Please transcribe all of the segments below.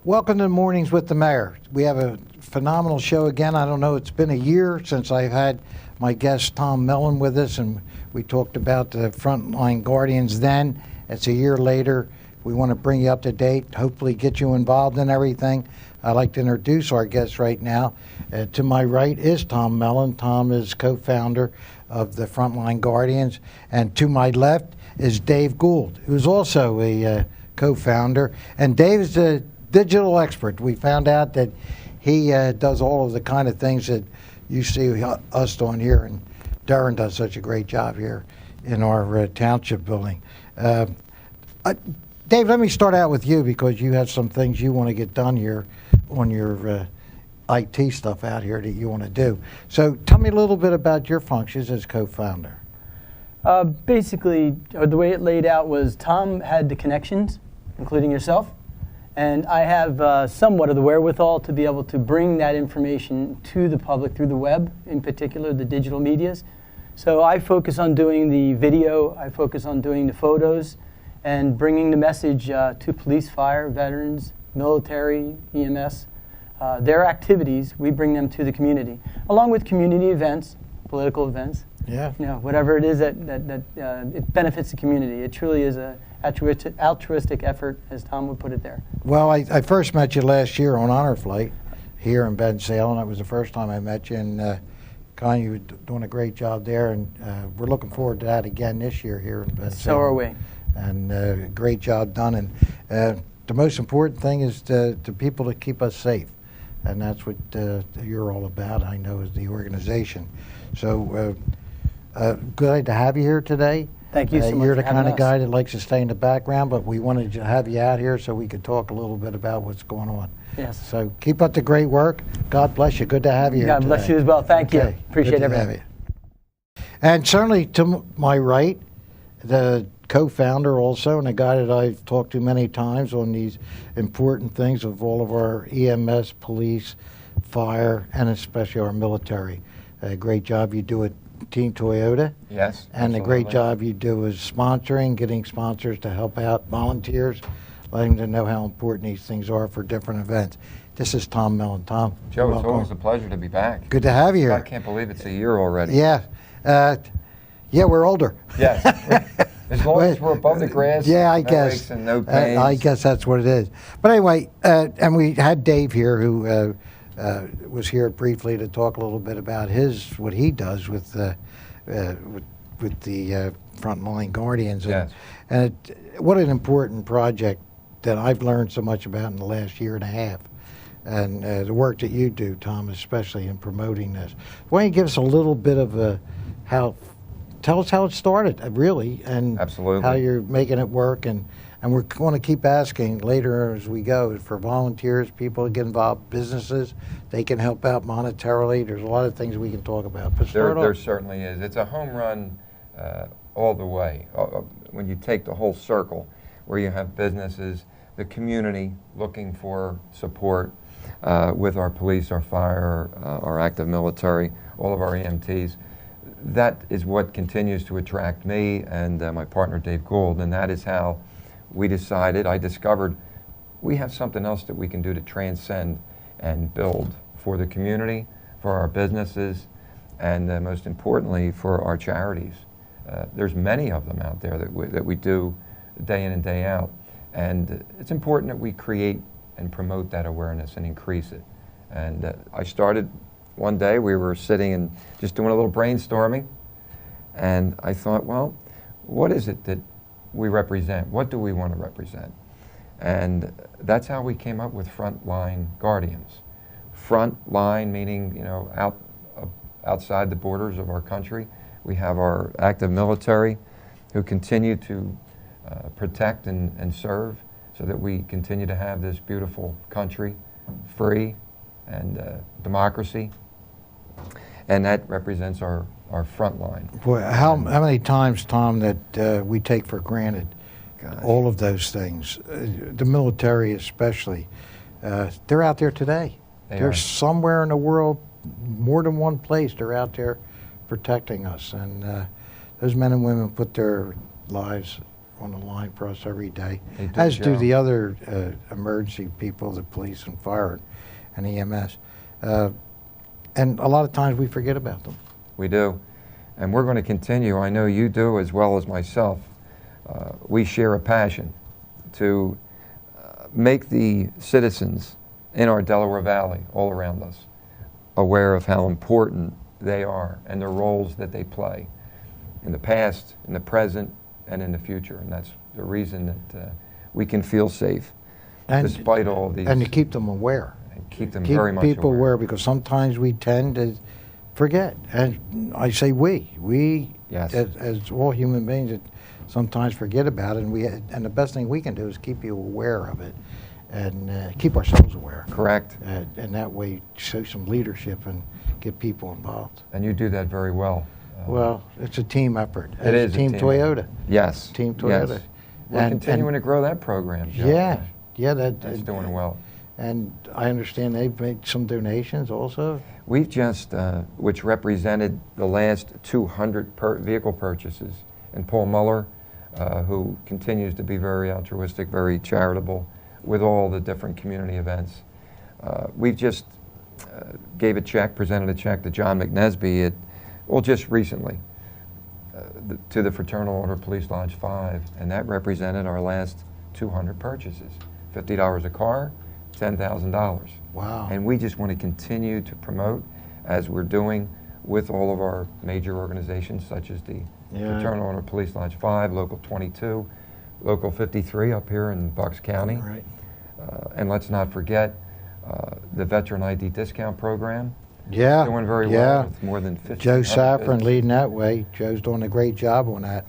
Welcome to Mornings with the Mayor. We have a phenomenal show again. I don't know, it's been a year since I've had my guest Tom Mellon with us, and we talked about the frontline guardians then. It's a year later. We want to bring you up to date, hopefully get you involved in everything. I'd like to introduce our guest right now. To my right is Tom Mellon. Tom is co-founder of the Frontline Guardians. And to my left is Dave Gould, who's also a co-founder. And Dave is a digital expert. We found out that he does all of the kind of things that you see us doing here, and Darren does such a great job here in our township building. Dave, let me start out with you because you have some things you want to get done here on your IT stuff out here that you want to do. So tell me a little bit about your functions as co-founder. Basically, the way it laid out was Tom had the connections, including yourself, and I have somewhat of the wherewithal to be able to bring that information to the public through the web, in particular the digital medias. So I focus on doing the video, I focus on doing the photos, and bringing the message to police, fire, veterans, military, EMS. Their activities, we bring them to the community, along with community events, political events. Yeah. You know, whatever it is that it benefits the community. It truly is a altruistic effort, as Tom would put it there. Well, I first met you last year on Honor Flight here in Bensalem. That was the first time I met you, and Con, you were doing a great job there, and we're looking forward to that again this year here in Bensalem. So are we. And great job done. And the most important thing is to people to keep us safe. And that's what you're all about, I know, as the organization. So glad to have you here today. Thank you so much. You're the for having kind of us. guy that likes to stay in the background, but we wanted to have you out here so we could talk a little bit about what's going on. Yes. So keep up the great work. God bless you. Good to have you here God bless today. you as well. Thank you. Appreciate Good to have everything. you. And certainly to my right, the co-founder also, and a guy that I've talked to many times on these important things of all of our EMS, police, fire, and especially our military. A great job you do at Team Toyota. Yes. And a great job you do is sponsoring, getting sponsors to help out volunteers, letting them know how important these things are for different events. This is Tom Mellon. Tom, Joe, welcome. it's always a pleasure to be back. Good to have you here. I can't believe it's a year already. Yeah. Yeah, we're older. Yes. As long as we're above the grass, yeah, I no guess. aches and no pains. I guess that's what it is. But anyway, and we had Dave here who was here briefly to talk a little bit about what he does with the Frontline Guardians. Yes. And what an important project that I've learned so much about in the last year and a half. And the work that you do, Tom, especially in promoting this. Why don't you give us a little bit of tell us how it started, really, and Absolutely. how you're making it work. And we're going to keep asking later as we go for volunteers, people to get involved, businesses, they can help out monetarily. There's a lot of things we can talk about. But There certainly is. It's a home run all the way. When you take the whole circle, where you have businesses, the community looking for support with our police, our fire, our active military, all of our EMTs. That is what continues to attract me and my partner Dave Gould, and that is how I discovered we have something else that we can do to transcend and build for the community, for our businesses, and most importantly for our charities. There's many of them out there that we do day in and day out, and it's important that we create and promote that awareness and increase it. And I started one day, we were sitting and just doing a little brainstorming, and I thought, well, what is it that we represent? What do we want to represent? And that's how we came up with Frontline Guardians. Front line meaning, you know, outside the borders of our country. We have our active military who continue to protect and serve so that we continue to have this beautiful country, free and democracy. And that represents our front line. Boy, how many times, Tom, that we take for granted all of those things, the military especially. They're out there today. They're somewhere in the world, more than one place, they're out there protecting us. And those men and women put their lives on the line for us every day, They do, as do Joe. the other emergency people, the police and fire and EMS. And a lot of times we forget about them. We do. And we're going to continue. I know you do as well as myself. We share a passion to make the citizens in our Delaware Valley, all around us, aware of how important they are and the roles that they play in the past, in the present, and in the future. And that's the reason that we can feel safe despite all these. And to keep them aware. And keep them Keep very much people aware. aware, because sometimes we tend to forget. And I say we Yes. as all human beings, that sometimes forget about it. And the best thing we can do is keep you aware of it and keep ourselves aware. Correct. And that way show some leadership and get people involved. And you do that very well. Well, it's a team effort. It is a Team team Toyota. effort. Yes. Team Toyota. Yes. We're continuing to grow that program, Joe. Yeah, That's doing well. And I understand they've made some donations also. We've just, which represented the last 200 vehicle purchases, and Paul Muller, who continues to be very altruistic, very charitable with all the different community events. We've just presented a check to John McNesby just recently, to the Fraternal Order Police Lodge 5, and that represented our last 200 purchases. $50 a car, $10,000. Wow. And we just want to continue to promote, as we're doing with all of our major organizations, such as the Fraternal Order Police Lodge 5, Local 22, Local 53 up here in Bucks County. Right. And let's not forget the Veteran ID Discount Program. Yeah. Doing very well with more than 50. Joe Safran leading that way. Joe's doing a great job on that.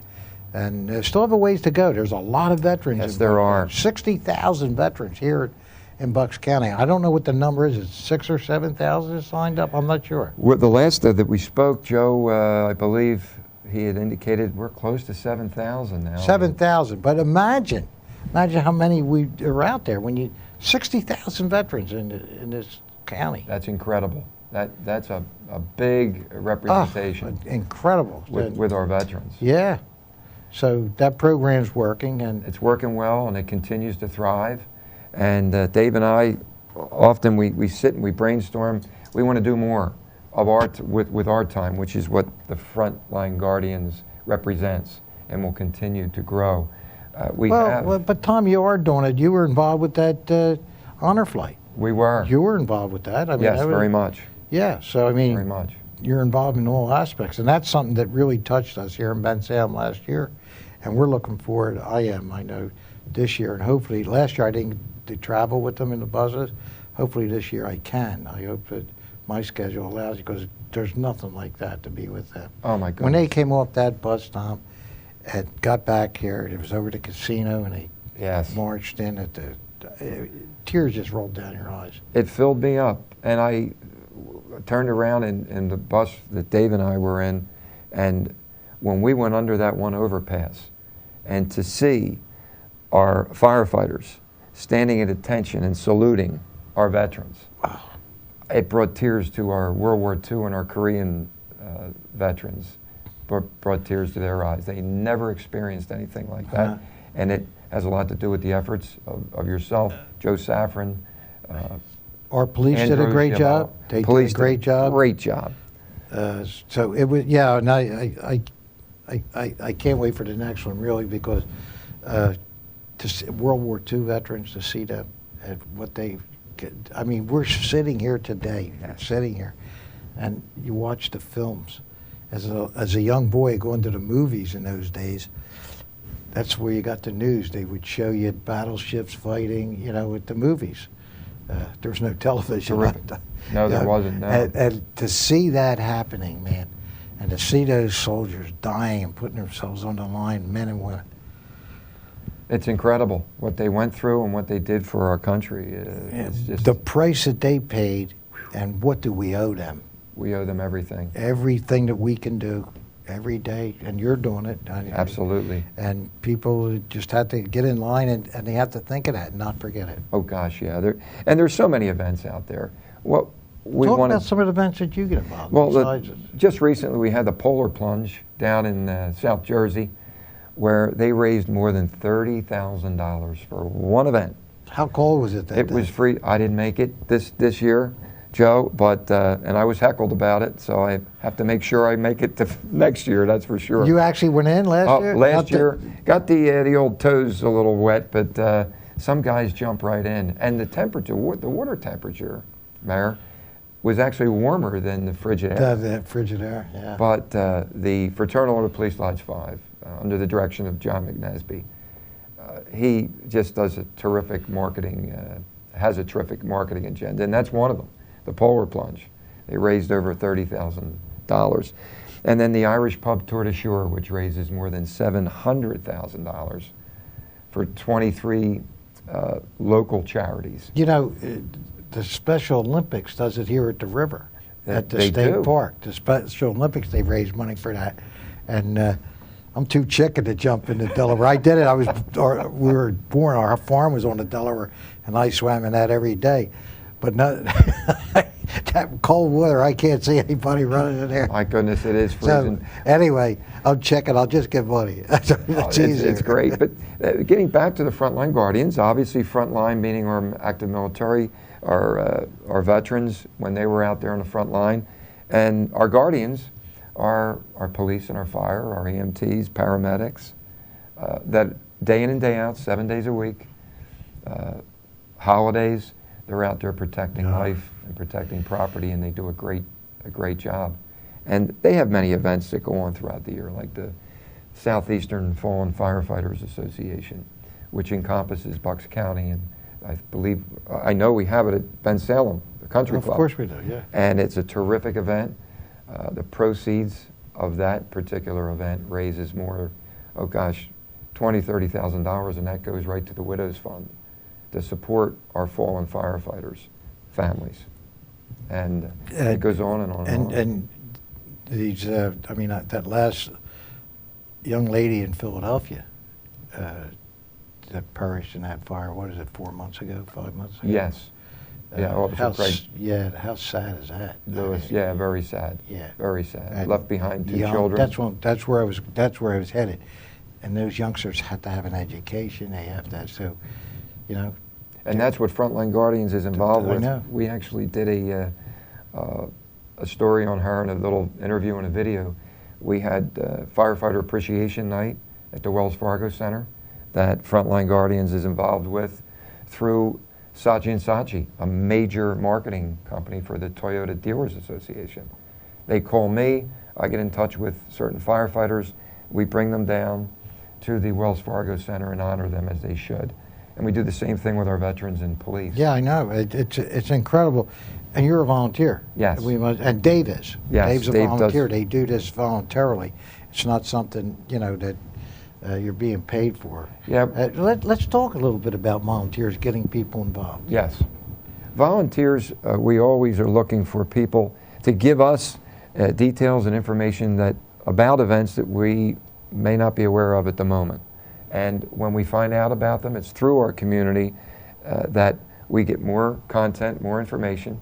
And still have a ways to go. There's a lot of veterans. Yes, there are. 60,000 veterans here in Bucks County. I don't know what the number is. It's 6,000 or 7,000 signed up. I'm not sure. The last that we spoke, Joe, I believe he had indicated we're close to 7,000 now. 7,000. But imagine how many we are out there. 60,000 veterans in this county. That's incredible. That's a big representation Incredible. with our veterans. Yeah. So that program's working, and It's working well, and it continues to thrive. And Dave and I, often we sit and we brainstorm. We want to do more of with our time, which is what the Frontline Guardians represents, and will continue to grow. But Tom, you are doing it. You were involved with that honor flight. We were. You were involved with that. I mean, Yes, very much. Yeah. So I mean, Very much. you're involved in all aspects, and that's something that really touched us here in Ben Salem last year, and we're looking forward. I know, this year, and hopefully last year I didn't travel with them in the buses. Hopefully this year I can. I hope that my schedule allows, because there's nothing like that to be with them. Oh my goodness. When they came off that bus, Tom, and got back here, it was over the casino, and they marched in at tears just rolled down your eyes. It filled me up, and I turned around in the bus that Dave and I were in, and when we went under that one overpass, and to see our firefighters standing at attention and saluting our veterans, Wow. it brought tears to our World War II and our Korean veterans, brought tears to their eyes. They never experienced anything like that, and it has a lot to do with the efforts of yourself, Joe Safran. Our police did a Andrews, great job. They did a great job. Great job. So it was, and I can't wait for the next one, really, because to see World War II veterans, to see them and what they, I mean, we're sitting here today, sitting here, and you watch the films. As a young boy going to the movies in those days, that's where you got the news. They would show you battleships fighting, at the movies. There was no television. No, there wasn't. No. And to see that happening, man, and to see those soldiers dying and putting themselves on the line, men and women. It's incredible what they went through and what they did for our country. It's just, the price that they paid, and what do we owe them? we owe them everything. Everything that we can do every day, and you're doing it. Absolutely. And people just have to get in line, and they have to think of that and not forget it. Oh gosh, yeah. There's so many events out there. What we Talk wanted, about some of the events that you get involved in. well, besides just recently we had the Polar Plunge down in South Jersey, where they raised more than $30,000 for one event. How cold was it that It day? was free. I didn't make it this year, Joe, but and I was heckled about it, so I have to make sure I make it to next year. That's for sure. You actually went in last year? Last year, got the old toes a little wet, but some guys jump right in, and the temperature, the water temperature, Mayor, was actually warmer than the frigid air. The frigid air, yeah. But the Fraternal Order Police Lodge 5, under the direction of John McNesby, he just does a terrific marketing, has a terrific marketing agenda, and that's one of them, the Polar Plunge. They raised over $30,000. And then the Irish Pub Tour de Shore, which raises more than $700,000 for 23 local charities. You know, the Special Olympics does it here at the river, at the They state do. park. The Special Olympics, they raise money for that. And I'm too chicken to jump into Delaware. I did it. We were born, our farm was on the Delaware, and I swam in that every day. But no, that cold water, I can't see anybody running in there. My goodness, it is So freezing. anyway, I'm checking. I'll just give money. It's easier. It's great. But getting back to the Frontline Guardians, obviously Frontline meaning our active military, our veterans when they were out there on the front line, and our Guardians are our police and our fire, our EMTs, paramedics, that day in and day out, 7 days a week, holidays, they're out there protecting life and protecting property, and they do a great job. And they have many events that go on throughout the year, like the Southeastern Fallen Firefighters Association, which encompasses Bucks County, and I know we have it at Ben Salem, the country club. Of course we do, yeah. And it's a terrific event. The proceeds of that particular event raises more, $20,000, $30,000, and that goes right to the Widows Fund to support our fallen firefighters' families. And it goes on and on and on. And these, that last young lady in Philadelphia that perished in that fire, what is it, 4 months ago, 5 months ago? Yes. Yeah, it was great. How sad is that? Lewis, yeah, very sad. Yeah. Very sad. And Left behind two young- children. That's where I was headed. And those youngsters have to have an education. They have that. So, you know. And that's what Frontline Guardians is involved I with. know. We actually did a story on her and a little interview and a video. We had Firefighter Appreciation Night at the Wells Fargo Center that Frontline Guardians is involved with through Saatchi & Saatchi, a major marketing company for the Toyota Dealers Association. They call me, I get in touch with certain firefighters, we bring them down to the Wells Fargo Center and honor them as they should. And we do the same thing with our veterans and police. Yeah, I know. It's incredible. And you're a volunteer. Yes. And Dave is. Yes, Dave's a Dave volunteer. does. They do this voluntarily. It's not something, that you're being paid for. Yeah. Let's talk a little bit about volunteers, getting people involved. Yes. Volunteers, we always are looking for people to give us details and information about events that we may not be aware of at the moment. And when we find out about them, it's through our community that we get more content, more information.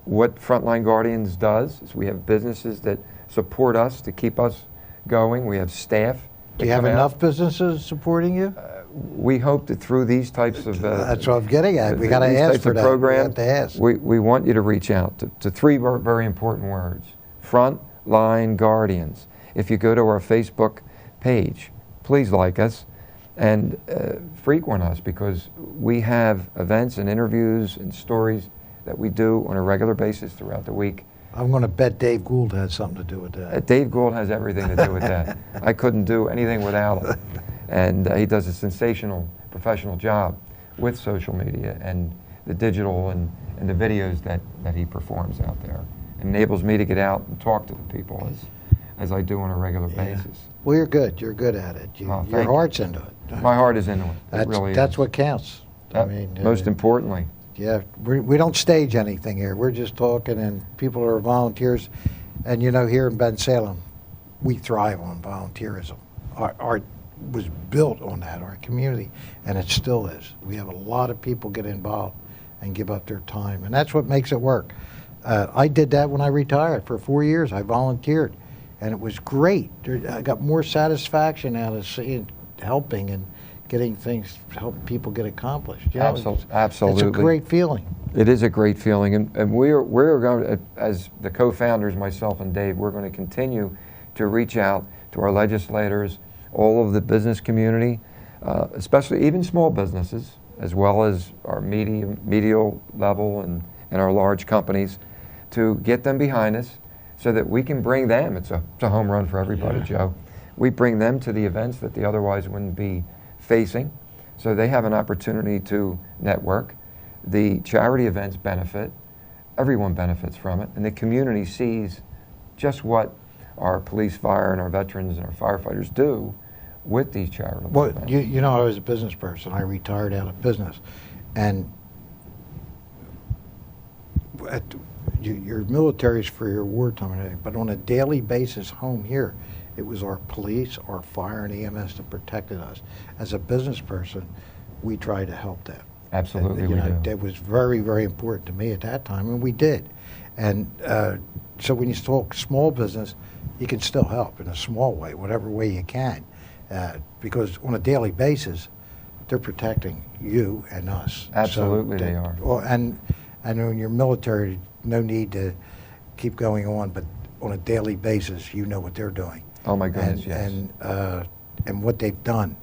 What Frontline Guardians does is we have businesses that support us to keep us going. We have staff. Do you have enough businesses supporting you? We hope that through these types of That's what I'm getting at. We got to these ask types for of that. programs, We have to ask. we want you to reach out to three very important words: Frontline Guardians. If you go to our Facebook page, please like us and frequent us, because we have events and interviews and stories that we do on a regular basis throughout the week. I'm going to bet Dave Gould has something to do with that. Dave Gould has everything to do with that. I couldn't do anything without him. And he does a sensational professional job with social media and the digital and the videos that he performs out there. It enables me to get out and talk to the people as I do on a regular basis. Well, you're good. You're good at it. Oh, Your thank heart's into it. My heart is into it. It really That's is. what counts. Most importantly. Yeah, we don't stage anything here. We're just talking, and people are volunteers. And here in Ben Salem, we thrive on volunteerism. Our was built on that, our community, and it still is. We have a lot of people get involved and give up their time, and that's what makes it work. I did that when I retired. For 4 years, I volunteered, and it was great. I got more satisfaction out of seeing, helping and getting things, help people get accomplished. You know, Absolutely. It's a great feeling. It is a great feeling, and we're going to, as the co-founders, myself and Dave, we're going to continue to reach out to our legislators, all of the business community, especially even small businesses, as well as our medial level and our large companies, to get them behind us so that we can bring them. It's a home run for everybody, Joe. We bring them to the events that they otherwise wouldn't be facing, so they have an opportunity to network. The charity events benefit, everyone benefits from it, and the community sees just what our police, fire, and our veterans and our firefighters do with these charitable events. You know, I was a business person. I retired out of business, and your military's for your wartime and everything, but on a daily basis home here, it was our police, our fire, and EMS that protected us. As a business person, we tried to help them. Absolutely, and, we do. That was very, very important to me at that time, and we did. And so when you talk small business, you can still help in a small way, whatever way you can, because on a daily basis, they're protecting you and us. Absolutely, they are. Well, and when you're military, no need to keep going on, but on a daily basis, you know what they're doing. Oh my goodness, yes. And what they've done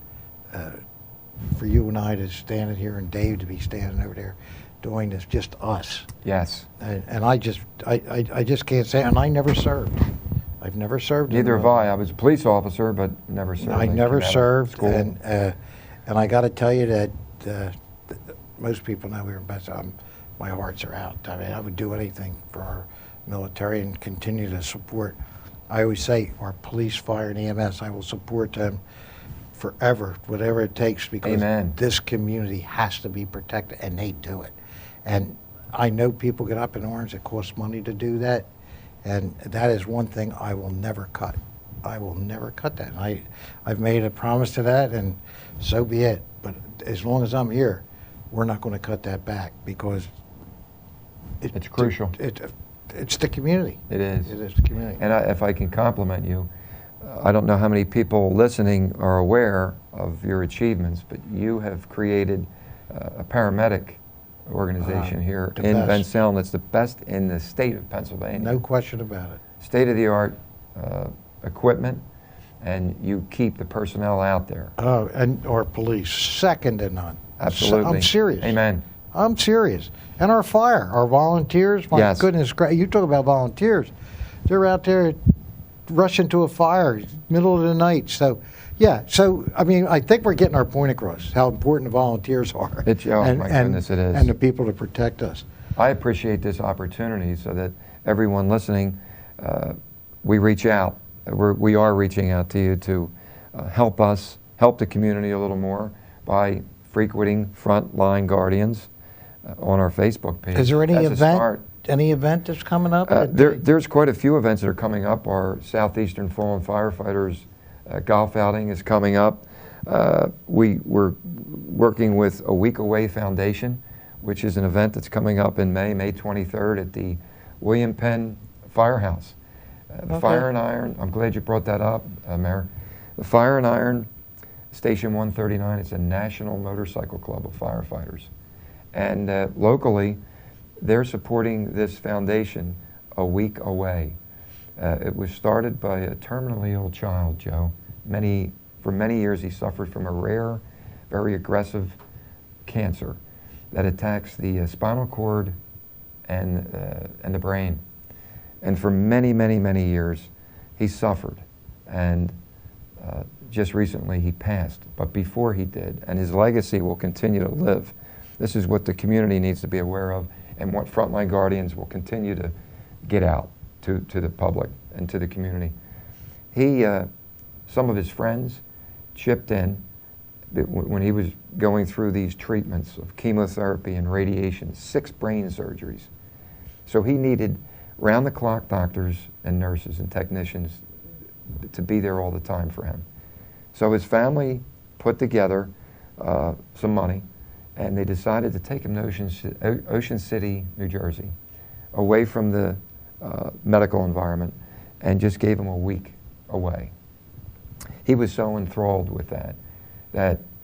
for you and I to stand here, and Dave to be standing over there doing this, just us. Yes. And I just can't say, and I never served. I've never served. Neither have I. I was a police officer, but never served. I never served, school. and I got to tell you that most people know we were best. My hearts are out. I mean, I would do anything for our military and continue to support. I always say our police, fire, and EMS, I will support them forever, whatever it takes, because Amen. This community has to be protected, and they do it. And I know people get up in arms. It costs money to do that, and that is one thing I will never cut. I will never cut that. And I've made a promise to that, and so be it. But as long as I'm here, we're not going to cut that back, because it's crucial. It's the community. It is. It is the community. And if I can compliment you, I don't know how many people listening are aware of your achievements, but you have created a paramedic organization here in Bensalem that's the best in the state of Pennsylvania. No question about it. State-of-the-art equipment, and you keep the personnel out there. Oh, and our police, second to none. Absolutely. I'm serious. Amen. I'm serious. And our fire, our volunteers, my goodness, you talk about volunteers. They're out there rushing to a fire, middle of the night. So, yeah, I mean, I think we're getting our point across, how important the volunteers are. My goodness, it is. And the people to protect us. I appreciate this opportunity so that everyone listening, we reach out. We are reaching out to you to help us, help the community a little more by frequenting Frontline Guardians on our Facebook page. Is there any event that's coming up? There's quite a few events that are coming up. Our Southeastern Fallen Firefighters golf outing is coming up. We're working with A Week Away Foundation, which is an event that's coming up in May 23rd at the William Penn Firehouse. The Fire and Iron, I'm glad you brought that up, Mayor. The Fire and Iron, Station 139, it's a national motorcycle club of firefighters. And locally, they're supporting this foundation A Week Away. It was started by a terminally ill child, Joe. For many years, he suffered from a rare, very aggressive cancer that attacks the spinal cord and the brain. And for many, many, many years, he suffered. And just recently, he passed. But before he did, and his legacy will continue to live. This is what the community needs to be aware of, and what Frontline Guardians will continue to get out to the public and to the community. Some of his friends chipped in when he was going through these treatments of chemotherapy and radiation, 6 brain surgeries. So he needed round-the-clock doctors and nurses and technicians to be there all the time for him. So his family put together some money, and they decided to take him to Ocean City, New Jersey, away from the medical environment, and just gave him a week away. He was so enthralled with that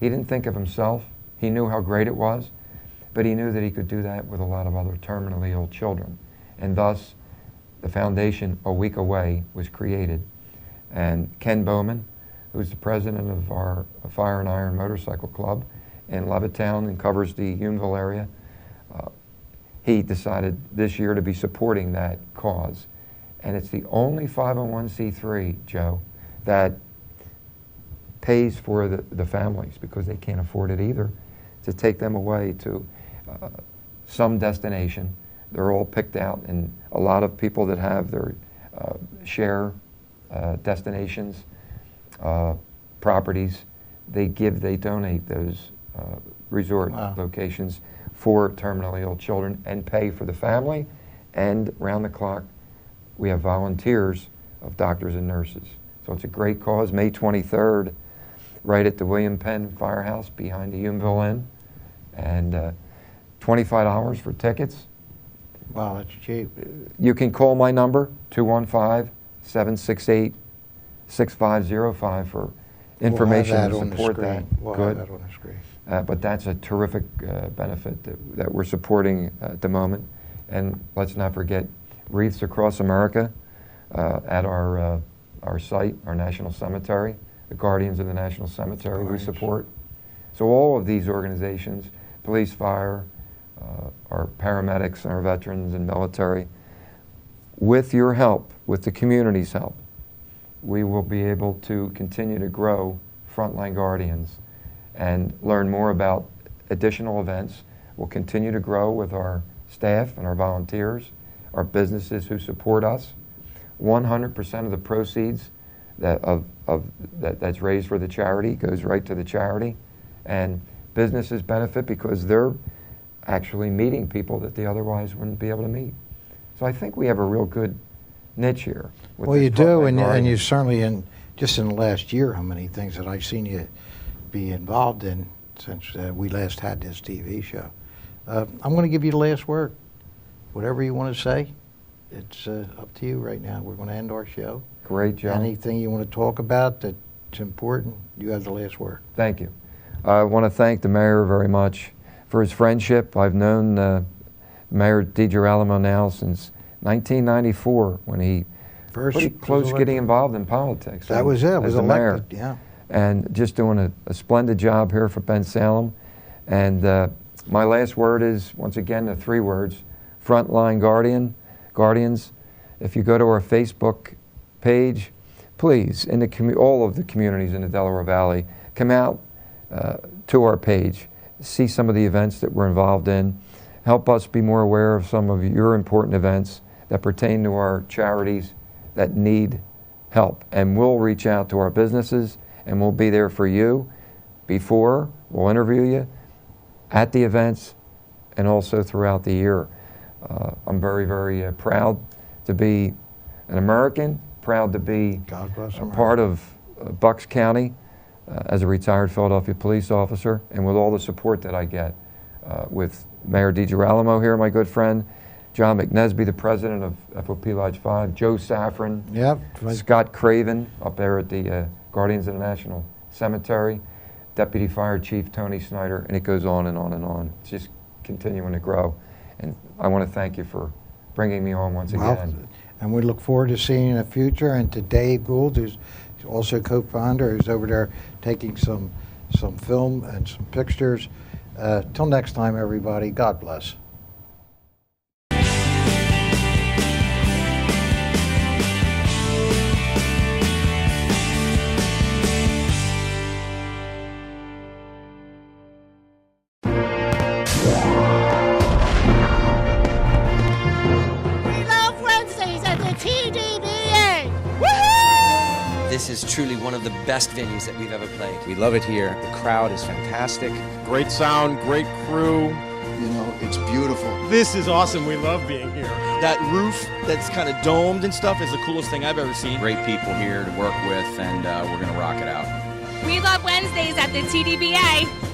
he didn't think of himself. He knew how great it was, but he knew that he could do that with a lot of other terminally ill children. And thus, the foundation, A Week Away, was created. And Ken Bowman, who's the president of our Fire and Iron Motorcycle Club in Levittown and covers the Unionville area, he decided this year to be supporting that cause. And it's the only 501c3, Joe, that pays for the families, because they can't afford it either, to take them away to some destination. They're all picked out, and a lot of people that have their share destinations, properties, they donate those resort locations for terminally ill children and pay for the family. And round the clock, we have volunteers of doctors and nurses. So it's a great cause. May 23rd, right at the William Penn Firehouse behind the Unionville Inn, and $25 for tickets. Wow, that's cheap. You can call my number, 215-768-6505 for information We'll have that to on the support screen. that. We'll Good. have that on the screen. But that's a terrific benefit that we're supporting at the moment. And let's not forget Wreaths Across America at our site, our National Cemetery, the Guardians of the National Cemetery we support. So all of these organizations, police, fire, our paramedics, our veterans and military, with your help, with the community's help, we will be able to continue to grow Frontline Guardians and learn more about additional events. We'll continue to grow with our staff and our volunteers, our businesses who support us. 100% of the proceeds that's raised for the charity goes right to the charity, and businesses benefit because they're actually meeting people that they otherwise wouldn't be able to meet. So I think we have a real good niche here. Well, you do, and you certainly, just in the last year, how many things that I've seen you be involved in since we last had this TV show. I'm going to give you the last word. Whatever you want to say, it's up to you right now. We're going to end our show. Great, Joe. Anything you want to talk about that's important, you have the last word. Thank you. I want to thank the mayor very much for his friendship. I've known Mayor DiGirolamo now since 1994, when he pretty close getting involved in politics. That was it. Was the mayor. Elected, yeah. And just doing a splendid job here for Ben Salem. And my last word is, once again, the 3 words: Frontline Guardians. If you go to our Facebook page, please, in all of the communities in the Delaware Valley, come out to our page, see some of the events that we're involved in, help us be more aware of some of your important events that pertain to our charities that need help. And we'll reach out to our businesses, and we'll be there for you before, we'll interview you at the events, and also throughout the year. I'm very, very proud to be an American, proud to be a part of Bucks County as a retired Philadelphia police officer, and with all the support that I get with Mayor DiGirolamo here, my good friend, John McNesby, the president of FOP Lodge 5, Joe Safran, Scott Craven up there at the Guardians of the National Cemetery, Deputy Fire Chief Tony Snyder, and it goes on and on and on. It's just continuing to grow. And I want to thank you for bringing me on once again. And we look forward to seeing you in the future, and to Dave Gould, who's also co-founder, who's over there taking some film and some pictures. Till next time, everybody, God bless. This is truly one of the best venues that we've ever played. We love it here. The crowd is fantastic. Great sound, great crew. You know, it's beautiful. This is awesome. We love being here. That roof that's kind of domed and stuff is the coolest thing I've ever seen. Great people here to work with, and we're going to rock it out. We love Wednesdays at the TDBA.